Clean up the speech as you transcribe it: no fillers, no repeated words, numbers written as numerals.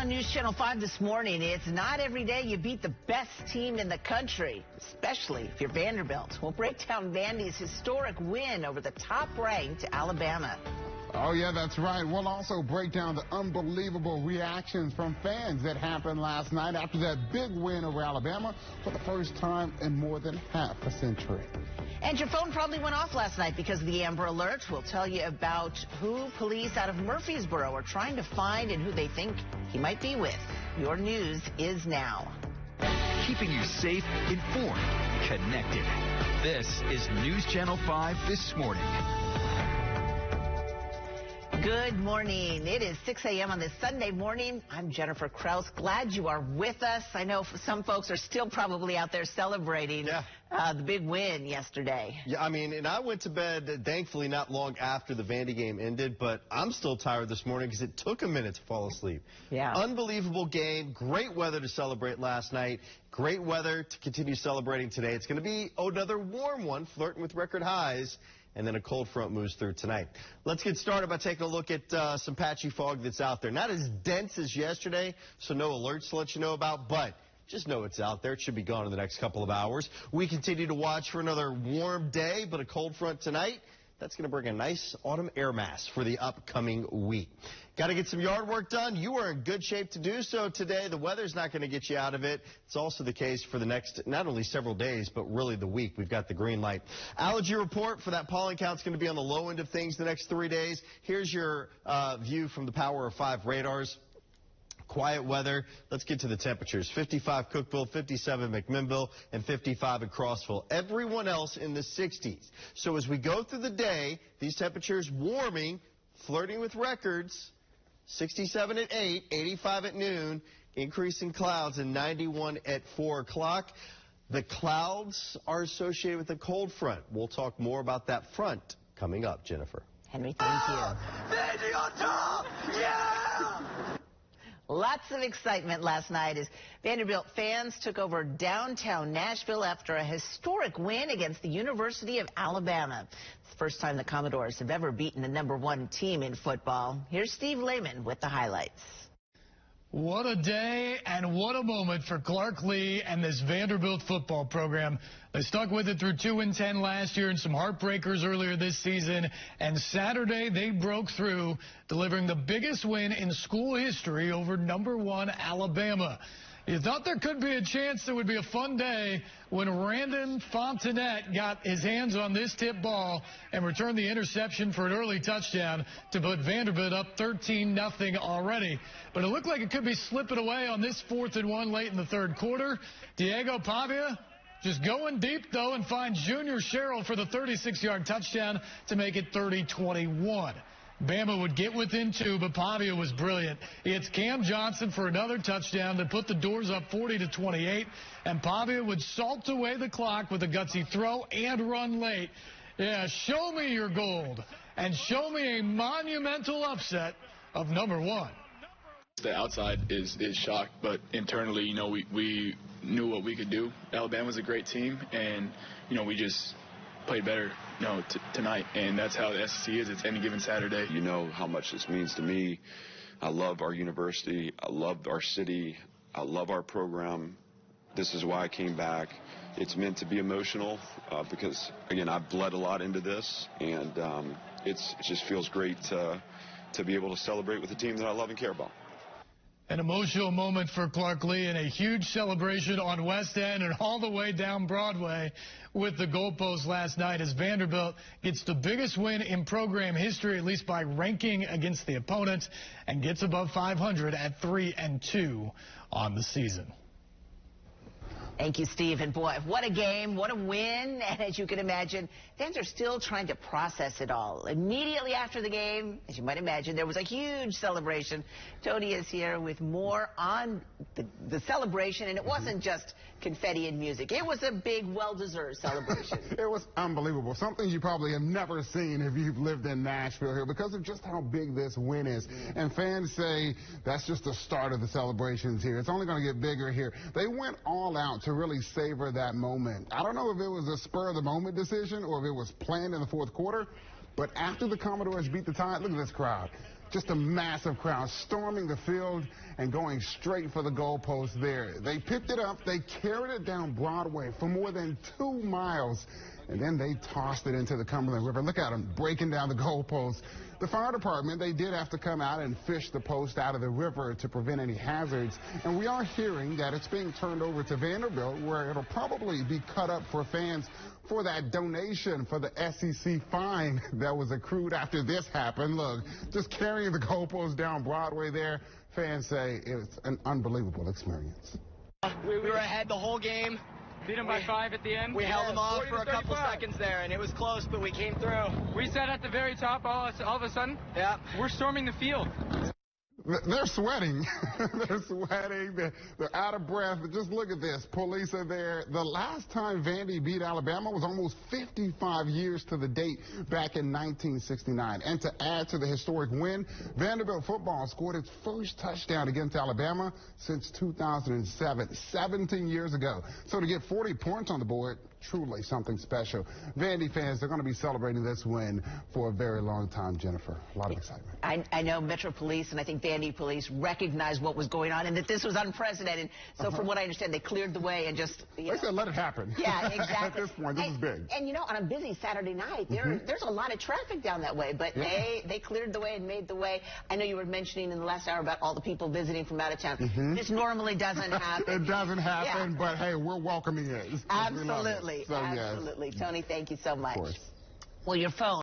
on News Channel 5 this morning. It's not every day you beat the best team in the country, especially if you're Vanderbilt. We'll break down Vandy's historic win over the top-ranked Alabama. Oh, yeah, that's right. We'll also break down the unbelievable reactions from fans that happened last night after that big win over Alabama for the first time in more than half a century. And your phone probably went off last night because of the Amber Alert. We'll tell you about who police out of Murfreesboro are trying to find and who they think he might be with. Your news is now. Keeping you safe, informed, connected. This is News Channel 5 This Morning. Good morning. It is 6 a.m. on this Sunday morning. I'm Jennifer Kraus. Glad you are with us. I know some folks are still probably out there celebrating the big win yesterday. Yeah, I mean, and I went to bed, thankfully, not long after the Vandy game ended, but I'm still tired this morning because it took a minute to fall asleep. Yeah. Unbelievable game. Great weather to celebrate last night. Great weather to continue celebrating today. It's going to be another warm one, flirting with record highs. And then a cold front moves through tonight. Let's get started by taking a look at some patchy fog that's out there. Not as dense as yesterday, so no alerts to let you know about, but just know it's out there. It should be gone in the next couple of hours. We continue to watch for another warm day, but a cold front tonight. That's going to bring a nice autumn air mass for the upcoming week. Got to get some yard work done. You are in good shape to do so today. The weather's not going to get you out of it. It's also the case for the next, not only several days, but really the week. We've got the green light. Allergy report for that pollen count's going to be on the low end of things the next 3 days. Here's your view from the Power of 5 radars. Quiet weather. Let's get to the temperatures. 55 Cookeville, 57 McMinnville, and 55 in Crossville. Everyone else in the 60s. So as we go through the day, these temperatures warming, flirting with records. 67 at 8, 85 at noon, increasing clouds, and 91 at 4 o'clock. The clouds are associated with the cold front. We'll talk more about that front coming up, Jennifer. Henry, thank you. Vandy on top! Yeah! Lots of excitement last night as Vanderbilt fans took over downtown Nashville after a historic win against the University of Alabama. It's the first time the Commodores have ever beaten the #1 team in football. Here's Steve Lehman with the highlights. What a day and what a moment for Clark Lee and this Vanderbilt football program. They stuck with it through 2-10 last year and some heartbreakers earlier this season. And Saturday they broke through, delivering the biggest win in school history over #1 Alabama. You thought there could be a chance it would be a fun day when Randon Fontenette got his hands on this tip ball and returned the interception for an early touchdown to put Vanderbilt up 13-0 already. But it looked like it could be slipping away on this 4th and 1 late in the third quarter. Diego Pavia just going deep, though, and finds Junior Sherrill for the 36-yard touchdown to make it 30-21. Bama would get within 2, but Pavia was brilliant. It's Cam Johnson for another touchdown that put the Doors up 40-28, and Pavia would salt away the clock with a gutsy throw and run late. Yeah, show me your gold, and show me a monumental upset of #1. The outside is shocked, but internally, you know, we knew what we could do. Alabama's a great team, and, you know, we just played better, you know, tonight, and that's how the SEC is. It's any given Saturday. You know how much this means to me. I love our university. I love our city. I love our program. This is why I came back. It's meant to be emotional because, again, I've bled a lot into this, and it just feels great to be able to celebrate with a team that I love and care about. An emotional moment for Clark Lee and a huge celebration on West End and all the way down Broadway with the goalpost last night as Vanderbilt gets the biggest win in program history, at least by ranking against the opponent, and gets above 500 at 3-2 on the season. Thank you, Steve. And boy, what a game, what a win. And as you can imagine, fans are still trying to process it all. Immediately after the game, as you might imagine, there was a huge celebration. Tony is here with more on the celebration. And it wasn't just confetti and music. It was a big, well-deserved celebration. It was unbelievable. Something you probably have never seen if you've lived in Nashville here because of just how big this win is. And fans say that's just the start of the celebrations here. It's only going to get bigger here. They went all out to really savor that moment. I don't know if it was a spur-of-the-moment decision or if it was planned in the fourth quarter, but after the Commodores beat the Tide, look at this crowd. Just a massive crowd storming the field and going straight for the goalpost there. They picked it up, they carried it down Broadway for more than 2 miles, and then they tossed it into the Cumberland River. Look at them breaking down the goalpost. The fire department, they did have to come out and fish the post out of the river to prevent any hazards. And we are hearing that it's being turned over to Vanderbilt, where it'll probably be cut up for fans for that donation for the SEC fine that was accrued after this happened. Look, just carrying the goalpost down Broadway there, fans say it's an unbelievable experience. We were ahead the whole game. Beat them by 5 at the end. We held them off for a couple seconds there, and it was close, but we came through. We sat at the very top all of a sudden. Yeah. We're storming the field. They're sweating. They're sweating. They're out of breath. But just look at this. Police are there. The last time Vandy beat Alabama was almost 55 years to the date back in 1969. And to add to the historic win, Vanderbilt football scored its first touchdown against Alabama since 2007, 17 years ago. So to get 40 points on the board, truly something special. Vandy fans, they're going to be celebrating this win for a very long time, Jennifer. A lot of excitement. I know Metro Police and I think Vandy Police recognized what was going on and that this was unprecedented. So from what I understand, they cleared the way and just... They said let it happen. Yeah, exactly. At this point, this is big. And, you know, on a busy Saturday night, there's a lot of traffic down that way, but they cleared the way and made the way. I know you were mentioning in the last hour about all the people visiting from out of town. This normally doesn't happen. It doesn't happen, but hey, we're welcoming it. Absolutely. So, absolutely. Yes. Tony, thank you so much. Of course. Well, your phone.